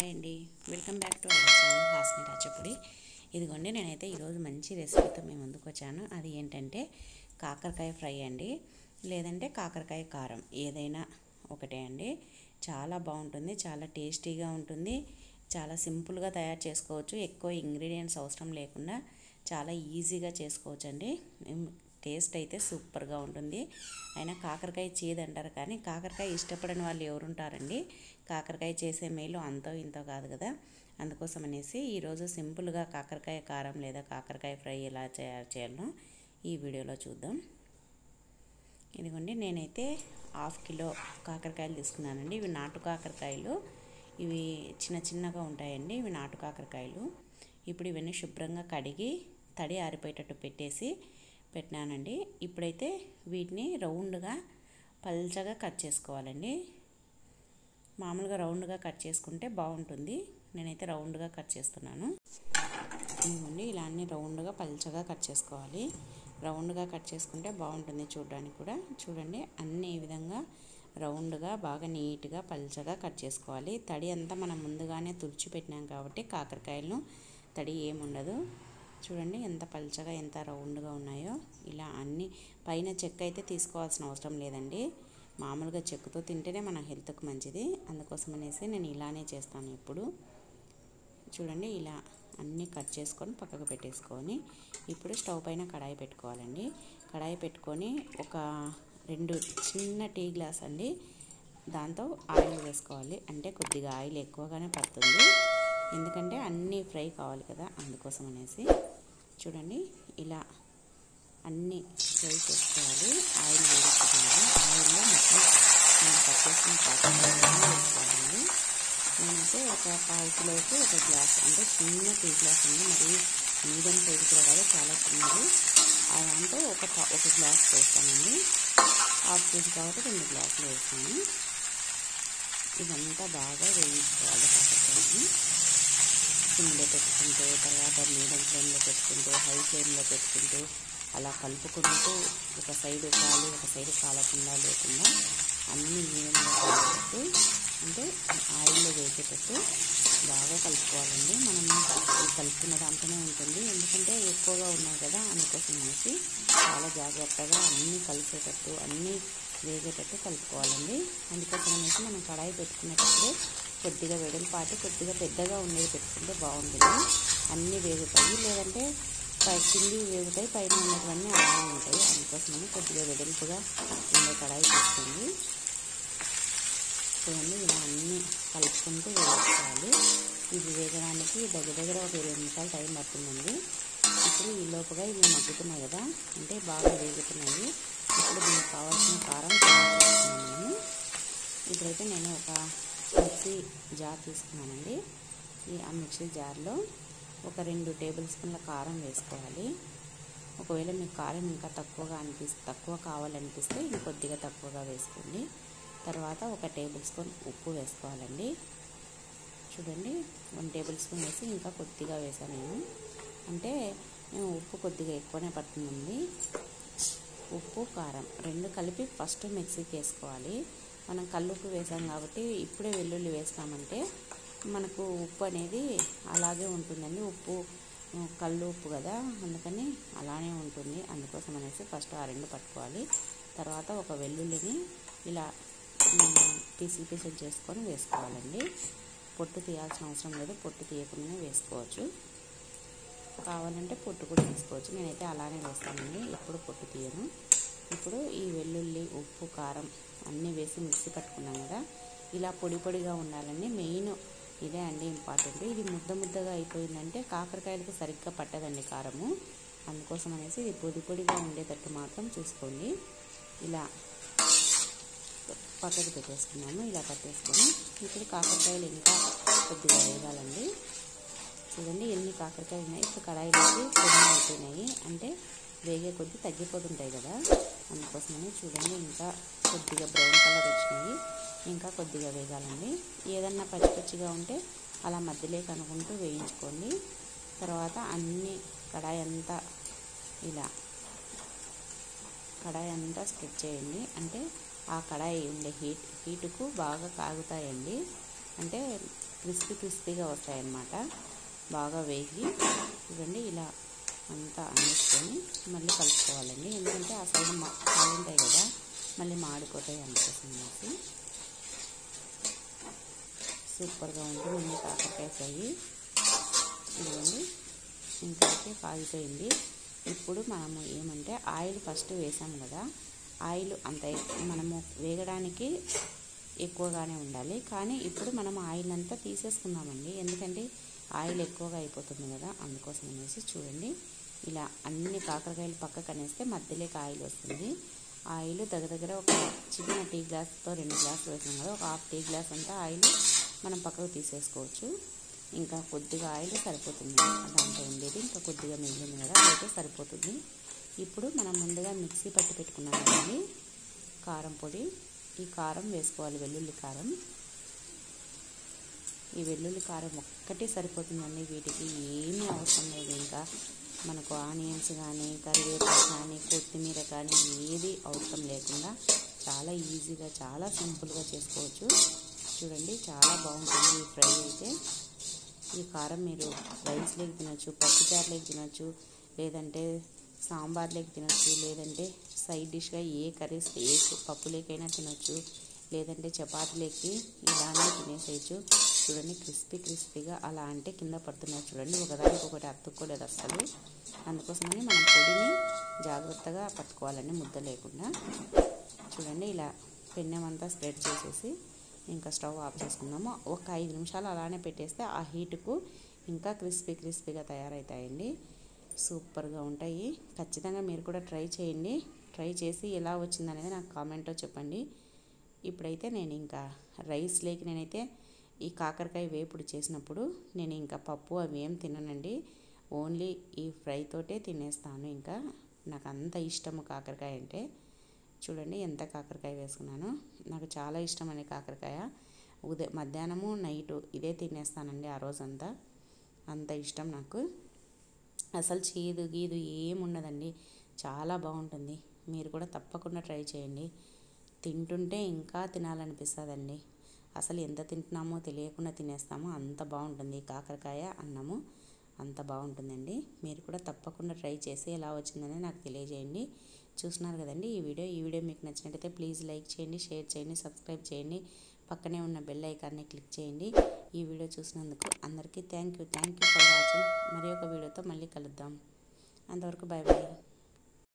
Hi అండి, welcome back to our channel Hasni Rachapudi. ఇదిగోండి, నేనైతే ఈరోజు మంచి రెసిపీతో మేము ముందుకు వచ్చాను. అది ఏంటంటే కాకరకాయ ఫ్రై అండి, లేదంటే కాకరకాయ కారం, ఏదైనా ఒకటే అండి. చాలా బాగుంటుంది, చాలా టేస్టీగా ఉంటుంది, చాలా సింపుల్గా తయారు చేసుకోవచ్చు. ఎక్కువ ఇంగ్రీడియంట్స్ అవసరం లేకుండా చాలా ఈజీగా చేసుకోవచ్చు అండి. టేస్ట్ అయితే సూపర్గా ఉంటుంది. అయినా కాకరకాయ చేదంటారు, కానీ కాకరకాయ ఇష్టపడని వాళ్ళు ఎవరుంటారండి? కాకరకాయ చేసే మేలు అంతో ఇంతో కాదు కదా. అందుకోసం అనేసి ఈరోజు సింపుల్గా కాకరకాయ కారం లేదా కాకరకాయ ఫ్రై ఎలా చేయాలో ఈ వీడియోలో చూద్దాం. ఇదిగోండి, నేనైతే 1/2 కిలో కాకరకాయలు తీసుకున్నానండి. ఇవి నాటు కాకరకాయలు, ఇవి చిన్నగా ఉంటాయండి. ఇవి నాటు కాకరకాయలు. ఇప్పుడు ఇవన్నీ శుభ్రంగా కడిగి తడి ఆరిపోయేటట్టు పెట్టినానండి. ఇప్పుడైతే వీటిని రౌండ్గా పల్చగా కట్ చేసుకోవాలండి. మామూలుగా రౌండ్గా కట్ చేసుకుంటే బాగుంటుంది. నేనైతే రౌండ్గా కట్ చేస్తున్నాను. ఇదిగోండి, ఇలా అన్ని రౌండ్గా పల్చగా కట్ చేసుకోవాలి. రౌండ్గా కట్ చేసుకుంటే బాగుంటుంది చూడడానికి కూడా. చూడండి, అన్ని ఈ విధంగా రౌండ్గా బాగా నీట్గా పల్చగా కట్ చేసుకోవాలి. తడి అంతా మనం ముందుగానే తుడిచిపెట్టినాం కాబట్టి కాకరకాయలను తడి ఏముండదు. చూడండి ఎంత పల్చగా ఎంత రౌండ్గా ఉన్నాయో. ఇలా అన్ని పైన చెక్క అయితే తీసుకోవాల్సిన అవసరం లేదండి. మామూలుగా చెక్కతో తింటేనే మన హెల్త్కి మంచిది. అందుకోసం అనేసి నేను ఇలానే చేస్తాను ఎప్పుడు. చూడండి, ఇలా అన్నీ కట్ చేసుకొని పక్కకు పెట్టేసుకొని ఇప్పుడు స్టవ్ పైన కడాయి పెట్టుకోవాలండి. కడాయి పెట్టుకొని ఒక 2 చిన్న టీ గ్లాస్ అండి, దాంతో ఆయిల్ వేసుకోవాలి. అంటే కొద్దిగా ఆయిల్ ఎక్కువగానే పడుతుంది, ఎందుకంటే అన్నీ ఫ్రై కావాలి కదా, అందుకోసం అనేసి. చూడండి, ఇలా అన్నీ ఫ్రై చేసుకోవాలి. ఆయిల్ వేసుకోవాలి. ఆయిల్లో మొత్తం నేను కట్ చేసిన కాకరకాయలు వేసుకోవాలండి. నేనైతే ఒక 1/2 కిలోకి ఒక గ్లాస్, అంటే చిన్న టీ గ్లాస్ అండి, మరి మీడియం సైజు కూడా కాదు, చాలా చిన్నది. దాంతో ఒక గ్లాస్ వేస్తానండి. 1/2 కేజీ కాబట్టి 2 గ్లాసులు వేస్తాను. ఇదంతా బాగా వేయించుకోవాలి కాకరకాయని. సిమ్లో పెట్టుకుంటూ, తర్వాత మీడియం ఫ్లేమ్లో పెట్టుకుంటూ, హై ఫ్లేమ్లో పెట్టుకుంటూ అలా కలుపుకుంటూ ఒక సైడు కాలి ఒక సైడు కాలకుండా లేకుండా అన్నీ ఈవెన్గా కలిపేటట్టు, అంటే ఆయిల్లో వేసేటట్టు బాగా కలుపుకోవాలండి. మనం కలుపుకున్న దాంట్లోనే ఉంటుంది, ఎందుకంటే ఎక్కువగా ఉన్నాయి కదా, అందుకోసం అనేసి చాలా జాగ్రత్తగా అన్నీ కలిసేటట్టు అన్నీ వేగేటట్టు కలుపుకోవాలండి. అందుకోసం అనేసి మనం కడాయి పెట్టుకునేటప్పుడే కొద్దిగా వెడల్పాటి కొద్దిగా పెద్దగా ఉండేది పెట్టుకుంటే బాగుంటుంది. అన్నీ వేగుతాయి, లేదంటే కింది వేగుతాయి, పైన ఉన్నటువన్నీ అలానే ఉంటాయి. అందుకోసమని కొద్దిగా వెడల్పుగా ఉండే కడాయి తీసుకోండి. చూడండి, ఇలా అన్నీ కలుపుకుంటూ వేసుకోవాలి. ఇవి వేగడానికి దగ్గర ఒక 20 నిమిషాలు టైం పడుతుందండి. ఇప్పుడు ఈ లోపుగా ఇవి మగ్గుతున్నాయి కదా, అంటే బాగా వేగుతున్నాయి. ఇప్పుడు దీనికి కావాల్సిన కారం చేసుకున్నాను. ఇప్పుడైతే నేను ఒక మిక్సీ జార్ తీసుకున్నానండి. ఆ మిక్సీ జార్లో ఒక 2 టేబుల్ స్పూన్ల కారం వేసుకోవాలి. ఒకవేళ మీకు కారం ఇంకా తక్కువ కావాలనిపిస్తే ఇంకొద్దిగా తక్కువగా వేసుకోండి. తర్వాత ఒక టేబుల్ స్పూన్ ఉప్పు వేసుకోవాలండి. చూడండి, 1 టేబుల్ స్పూన్ వేసి ఇంకా కొద్దిగా వేసాను నేను, అంటే ఉప్పు కొద్దిగా ఎక్కువనే పడుతుందండి. ఉప్పు కారం 2 కలిపి ఫస్ట్ మిక్సీకి వేసుకోవాలి. మనం కల్లుప్పు వేసాం కాబట్టి ఇప్పుడే వెల్లుల్లి వేస్తామంటే మనకు ఉప్పు అనేది అలాగే ఉంటుందండి. ఉప్పు కల్లు ఉప్పు కదా, అందుకని అలానే ఉంటుంది. అందుకోసం అనేసి ఫస్ట్ ఆ 2 పట్టుకోవాలి. తర్వాత ఒక వెల్లుల్లిని ఇలా పీసులు చేసుకొని వేసుకోవాలండి. పొట్టు తీయాల్సిన అవసరం లేదు, పొట్టు తీయకుండానే వేసుకోవచ్చు. కావాలంటే పొట్టు కూడా వేసుకోవచ్చు. నేనైతే అలానే వేస్తానండి, ఎప్పుడు పొట్టు తీయను. ఇప్పుడు ఈ వెల్లుల్లి, ఉప్పు, కారం అన్నీ వేసి మిక్సీ పట్టుకున్నాం కదా, ఇలా పొడిగా ఉండాలండి. మెయిన్ ఇదే అండి ఇంపార్టెంట్. ఇది ముద్దగా అయిపోయిందంటే కాకరకాయలకు సరిగ్గా పట్టదండి కారము. అందుకోసం అనేసి ఇది పొడిగా ఉండేటట్టు మాత్రం చూసుకోండి. ఇలా పక్కకు పెట్టేసుకున్నాను. ఇలా కట్టేసుకొని ఇప్పుడు కాకరకాయలు ఇంకా కొద్దిగా వేగాలండి. చూడండి, ఎన్ని కాకరకాయలు ఉన్నాయి. ఇప్పుడు కడాయిలోకి పొడి అయిపోయినాయి, అంటే వేగే కొద్ది తగ్గిపోతుంటాయి కదా, అందుకోసమని. చూడండి, ఇంకా కొద్దిగా బ్రౌన్ కలర్ వచ్చినాయి, ఇంకా కొద్దిగా వేగాలండి. ఏదన్నా పచ్చిగా ఉంటే అలా మధ్యలోకి అనుకుంటూ వేయించుకోండి. తర్వాత అన్నీ కడాయి అంతా స్ప్రెడ్ చేయండి. అంటే ఆ కడాయి ఉండే హీటుకు బాగా కాగుతాయండి. అంటే క్రిస్పీగా వస్తాయన్నమాట. బాగా వేగి చూడండి ఇలా అంతా అనేసుకొని మళ్ళీ కలుపుకోవాలండి. ఎందుకంటే ఆ సైడ్ కాలు ఉంటాయి కదా, మళ్ళీ మాడిపోతాయి అందుకోసం అనేసి. సూపర్గా ఉంటుంది కాకరకాయ ఫ్రై. ఇదిగోండి ఇంకైతే కాగిపోయింది. ఇప్పుడు మనము ఏమంటే ఆయిల్ ఫస్ట్ వేసాము కదా, ఆయిల్ అంత మనము వేగడానికి ఎక్కువగానే ఉండాలి. కానీ ఇప్పుడు మనం ఆయిల్ అంతా తీసేసుకుందామండి, ఎందుకంటే ఆయిల్ ఎక్కువగా అయిపోతుంది కదా, అందుకోసం అనేసి. చూడండి ఇలా అన్ని కాకరకాయలు పక్కకు అనేస్తే మధ్యలోకి ఆయిల్ వస్తుంది. ఆయిల్ దగ్గర ఒక చిన్న టీ గ్లాస్తో 2 గ్లాసులు వేసాం కదా, ఒక హాఫ్ టీ గ్లాస్ అంతా ఆయిల్ మనం పక్కకు తీసేసుకోవచ్చు. ఇంకా కొద్దిగా ఆయిల్ సరిపోతుంది, దాంట్లో ఉండేది ఇంకా కొద్దిగా మిగిలింది కదా, అయితే సరిపోతుంది. ఇప్పుడు మనం ముందుగా మిక్సీ పట్టి పెట్టుకున్నాం కదండి కారం పొడి, ఈ కారం వేసుకోవాలి, వెల్లుల్లి కారం. ఈ వెల్లుల్లి కారం ఒక్కటే సరిపోతుందండి, వీటికి ఏమీ అవసరం లేదు. ఇంకా మనకు ఆనియన్స్ కానీ, కరివేపాకు కానీ, కొత్తిమీర కానీ ఏది అవసరం లేకుండా చాలా ఈజీగా, చాలా సింపుల్గా చేసుకోవచ్చు. చూడండి చాలా బాగుంటుంది ఈ ఫ్రై అయితే. ఈ కారం మీరు రైస్లోకి తినొచ్చు, పప్పుచారులోకి తినొచ్చు, లేదంటే సాంబార్లోకి తినొచ్చు, లేదంటే సైడ్ డిష్గా ఏ కర్రీస్ ఏ పప్పులేకైనా తినొచ్చు, లేదంటే చపాతీలోకి ఇలానే తినేసేయచ్చు. చూడండి క్రిస్పీగా అలా అంటే కింద పడుతున్నాయి చూడండి, ఒకదానికి ఒకటి అతుక్కోలేదు అస్సలు. అందుకోసమని మనం పొడిని జాగ్రత్తగా పట్టుకోవాలండి, ముద్ద లేకుండా. చూడండి ఇలా పెన్నెమంతా స్ప్రెడ్ చేసేసి ఇంకా స్టవ్ ఆఫ్ చేసుకుందాము. ఒక 5 నిమిషాలు అలానే పెట్టేస్తే ఆ హీటుకు ఇంకా క్రిస్పీగా తయారవుతాయండి. సూపర్గా ఉంటాయి. ఖచ్చితంగా మీరు కూడా ట్రై చేయండి. ట్రై చేసి ఎలా వచ్చిందనేది నాకు కామెంట్లో చెప్పండి. ఇప్పుడైతే నేను ఇంకా రైస్లోకి నేనైతే ఈ కాకరకాయ వేపుడు చేసినప్పుడు నేను ఇంకా పప్పు అవి ఏం తిననండి, ఓన్లీ ఈ ఫ్రై తోటే తినేస్తాను. ఇంకా నాకు అంత ఇష్టము కాకరకాయ అంటే. చూడండి ఎంత కాకరకాయ వేసుకున్నాను, నాకు చాలా ఇష్టం అండి కాకరకాయ. మధ్యాహ్నము నైటు ఇదే తినేస్తానండి ఆ రోజంతా, అంత ఇష్టం నాకు. అసలు చేదు గీదు ఏముండదండి, చాలా బాగుంటుంది. మీరు కూడా తప్పకుండా ట్రై చేయండి. తింటుంటే ఇంకా తినాలనిపిస్తుందండి. అసలు ఎంత తింటున్నామో తెలియకుండా తినేస్తామో, అంత బాగుంటుంది కాకరకాయ అన్నము, అంత బాగుంటుందండి. మీరు కూడా తప్పకుండా ట్రై చేసి ఎలా వచ్చిందని నాకు తెలియజేయండి. చూస్తున్నారు కదండి ఈ వీడియో మీకు నచ్చినట్టయితే ప్లీజ్ లైక్ చేయండి, షేర్ చేయండి, సబ్స్క్రైబ్ చేయండి, పక్కనే ఉన్న బెల్ ఐకాన్ని క్లిక్ చేయండి. ఈ వీడియో చూసినందుకు అందరికీ థ్యాంక్ యూ ఫర్ వాచింగ్. మరి ఒక వీడియోతో మళ్ళీ కలుద్దాం. అంతవరకు బాయ్.